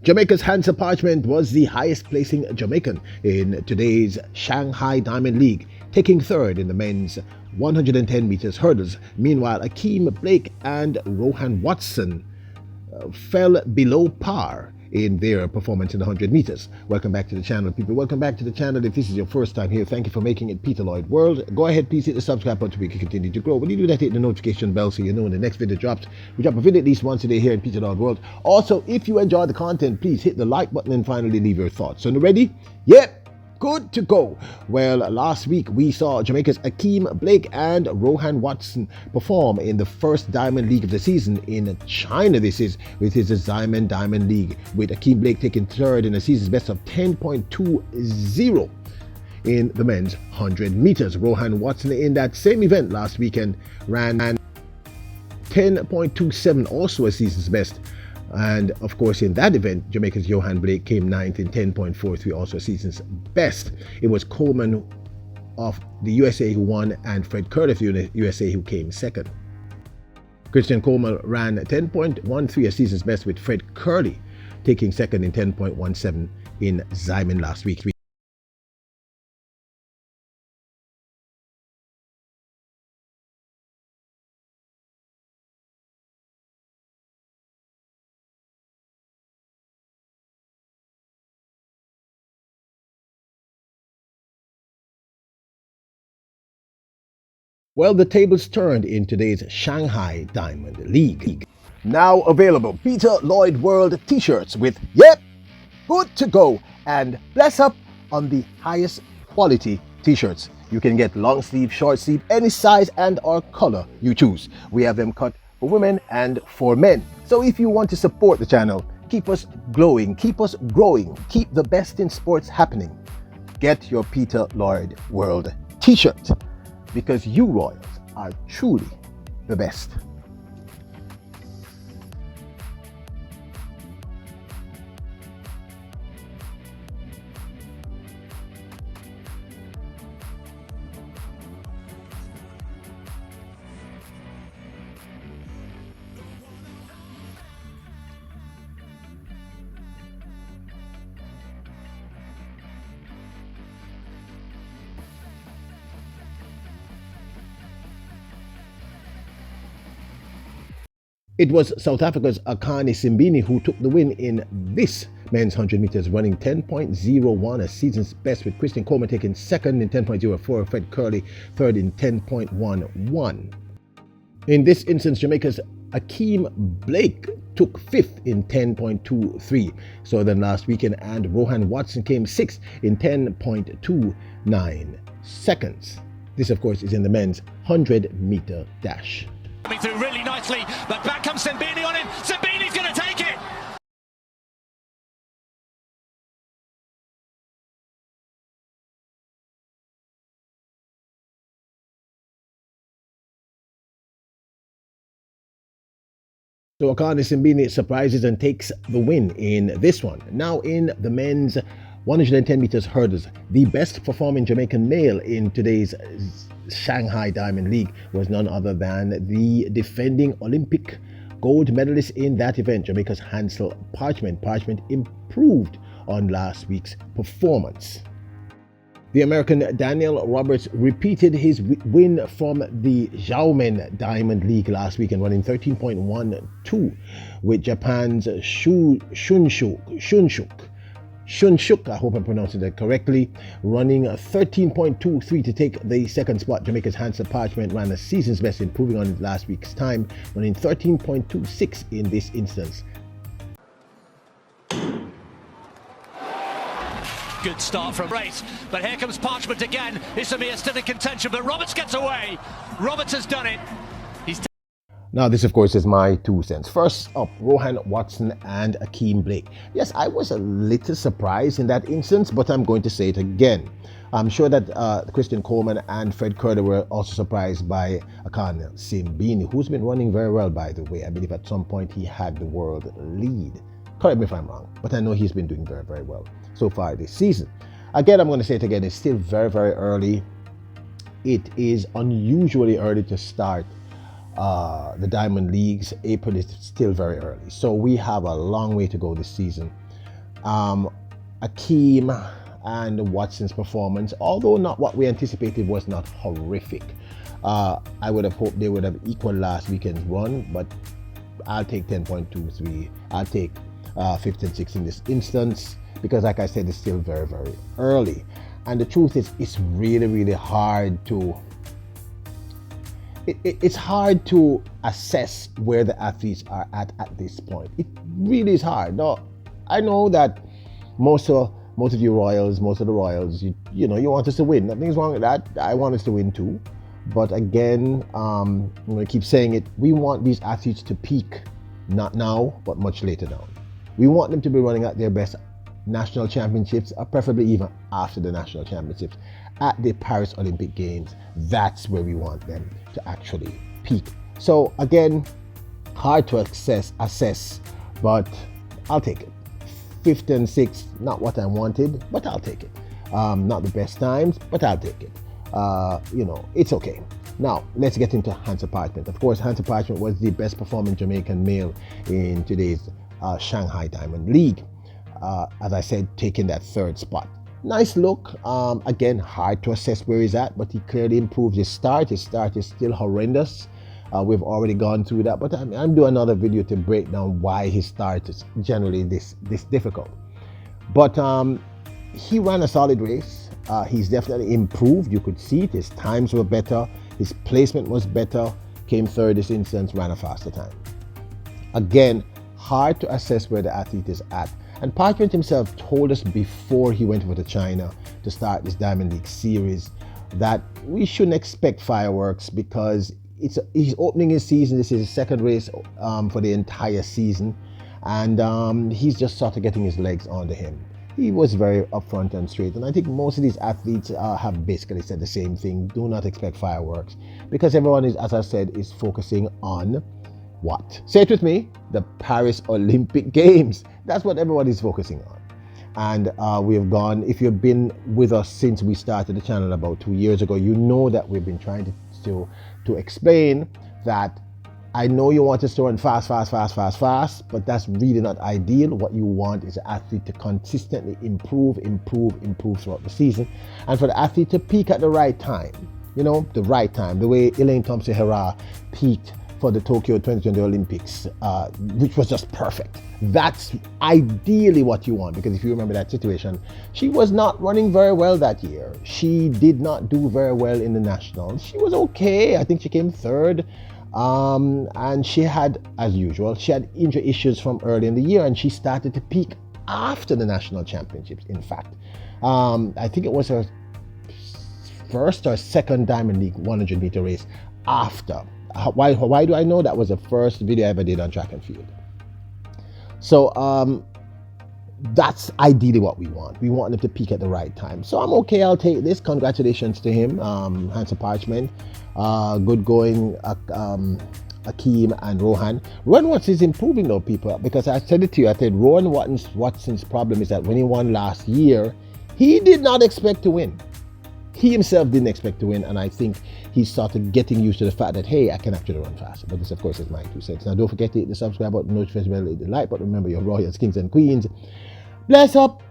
Jamaica's Hansle Parchment was the highest placing Jamaican in today's Shanghai Diamond League, taking third in the men's 110 meters hurdles. Meanwhile, Ackeem, Blake and Rohan Watson fell below par in their performance in the 100 meters. Welcome back to the channel, people. Welcome back to the channel. If this is your first time here, thank you for making it Peter Lloyd World. Go ahead, please hit the subscribe button so we can continue to grow. When you do that, hit the notification bell so you know when the next video drops. We drop a video at least once a day here in Peter Lloyd World. Also, if you enjoy the content, please hit the like button and finally leave your thoughts. So, ready? Yep. Good to go. Well, last week we saw Jamaica's Ackeem, Blake and Rohan Watson perform in the first Diamond League of the season in China. This is with his Diamond League, with Ackeem Blake taking third in a season's best of 10.20 in the men's 100 meters. Rohan Watson in that same event last weekend ran 10.27, also a season's best. And of course, in that event, Jamaica's Johan Blake came ninth in 10.43, also a season's best. It was Coleman of the USA who won and Fred Curley of the USA who came second. Christian Coleman ran 10.13, a season's best, with Fred Curley taking second in 10.17 in Xiamen last week. Well, the tables turned in today's Shanghai Diamond League. Now available, Peter Lloyd World t-shirts with "Yep, good to go" and "Bless up" on the highest quality t-shirts. You can get long sleeve, short sleeve, any size and or color you choose. We have them cut for women and for men. So if you want to support the channel, keep us glowing, keep us growing, keep the best in sports happening, get your Peter Lloyd World t-shirt, because you Royals are truly the best. It was South Africa's Akani Simbini who took the win in this men's 100 meters, running 10.01, a season's best, with Christian Coleman taking second in 10.04, Fred Curley third in 10.11. In this instance, Jamaica's Ackeem Blake took fifth in 10.23. So then last weekend, and Rohan Watson came sixth in 10.29 seconds. This, of course, is in the men's 100-meter dash. Coming through really nicely, but back comes Simbini on him. Simbini's going to take it. So Akani Simbini surprises and takes the win in this one. Now in the men's 110 meters hurdles, the best performing Jamaican male in today's Shanghai Diamond League was none other than the defending Olympic gold medalist in that event, Jamaica's Hansle Parchment. Parchment improved on last week's performance. The American Daniel Roberts repeated his win from the Xiamen Diamond League last week and running 13.12, with Japan's Shunshuk, I hope I'm pronouncing that correctly, running 13.23 to take the second spot. Jamaica's Hansle Parchment ran a season's best, improving on last week's time, running 13.26 in this instance. Good start from race, but here comes Parchment again. Isamir still in contention, but Roberts gets away. Roberts has done it. Now, this, of course, is my 2 cents. First up, Rohan Watson and Ackeem Blake. Yes, I was a little surprised in that instance, but I'm going to say it again. I'm sure that Christian Coleman and Fred Curley were also surprised by Akani Simbini, who's been running very well, by the way. I believe at some point he had the world lead. Correct me if I'm wrong, but I know he's been doing very, very well so far this season. Again, I'm going to say it again, it's still very, very early. It is unusually early to start the Diamond Leagues. April is still very early. So we have a long way to go this season. Ackeem and Watson's performance, although not what we anticipated, was not horrific. I would have hoped they would have equaled last weekend's run, but I'll take 10.23. I'll take 5th and 6th in this instance because, like I said, it's still very, very early. And the truth is, it's really, really hard to it's hard to assess where the athletes are at this point. It really is hard. Now, I know that most of the Royals, you know, you want us to win. Nothing's wrong with that. I want us to win too. But again, I'm going to keep saying it. We want these athletes to peak, not now, but much later down. We want them to be running at their best national championships, or preferably even after the national championships, at the Paris Olympic Games. That's where we want them to actually peak. So again, hard to assess, but I'll take it. 5th and 6th, not what I wanted, but I'll take it. Not the best times, but I'll take it. You know, it's okay. Now, let's get into Hansle Parchment. Of course, Hansle Parchment was the best performing Jamaican male in today's Shanghai Diamond League. As I said, taking that 3rd spot. Nice look. Again, hard to assess where he's at, but he clearly improved his start. His start is still horrendous. We've already gone through that, but I'm doing another video to break down why his start is generally this difficult. But he ran a solid race. He's definitely improved. You could see it. His times were better. His placement was better. Came 3rd this instance, ran a faster time. Again, hard to assess where the athlete is at. And Parchment himself told us before he went over to China to start this Diamond League series that we shouldn't expect fireworks because he's opening his season. This is his 2nd race for the entire season. And he's just sort of getting his legs under him. He was very upfront and straight. And I think most of these athletes have basically said the same thing. Do not expect fireworks because everyone is, as I said, is focusing on what? Say it with me, the Paris Olympic Games. That's what everyone is focusing on. And we have gone, if you've been with us since we started the channel about 2 years ago, you know that we've been trying to explain that I know you want us to run fast, but that's really not ideal. What you want is an athlete to consistently improve throughout the season, and for the athlete to peak at the right time, you know, the right time, the way Elaine Thompson-Herah peaked for the Tokyo 2020 Olympics, which was just perfect. That's ideally what you want, because if you remember that situation, she was not running very well that year. She did not do very well in the nationals. She was okay. I think she came 3rd. And she had, as usual, she had injury issues from early in the year, and she started to peak after the national championships, in fact. I think it was her 1st or 2nd Diamond League 100-meter race after. Why do I know? That was the first video I ever did on track and field. So that's ideally what we want. We want him to peak at the right time. So I'm okay. I'll take this. Congratulations to him, Hansle Parchment. Good going, Ackeem and Rohan. Rohan Watson's improving though, people, because I said it to you. I said Rohan Watson's problem is that when he won last year, he did not expect to win. He himself didn't expect to win, and I think he started getting used to the fact that, hey, I can actually run faster. But this, of course, is my 2 cents. Now, don't forget to hit the subscribe button, notification bell, hit the like button. Remember, your Royals, Kings, and Queens. Bless up.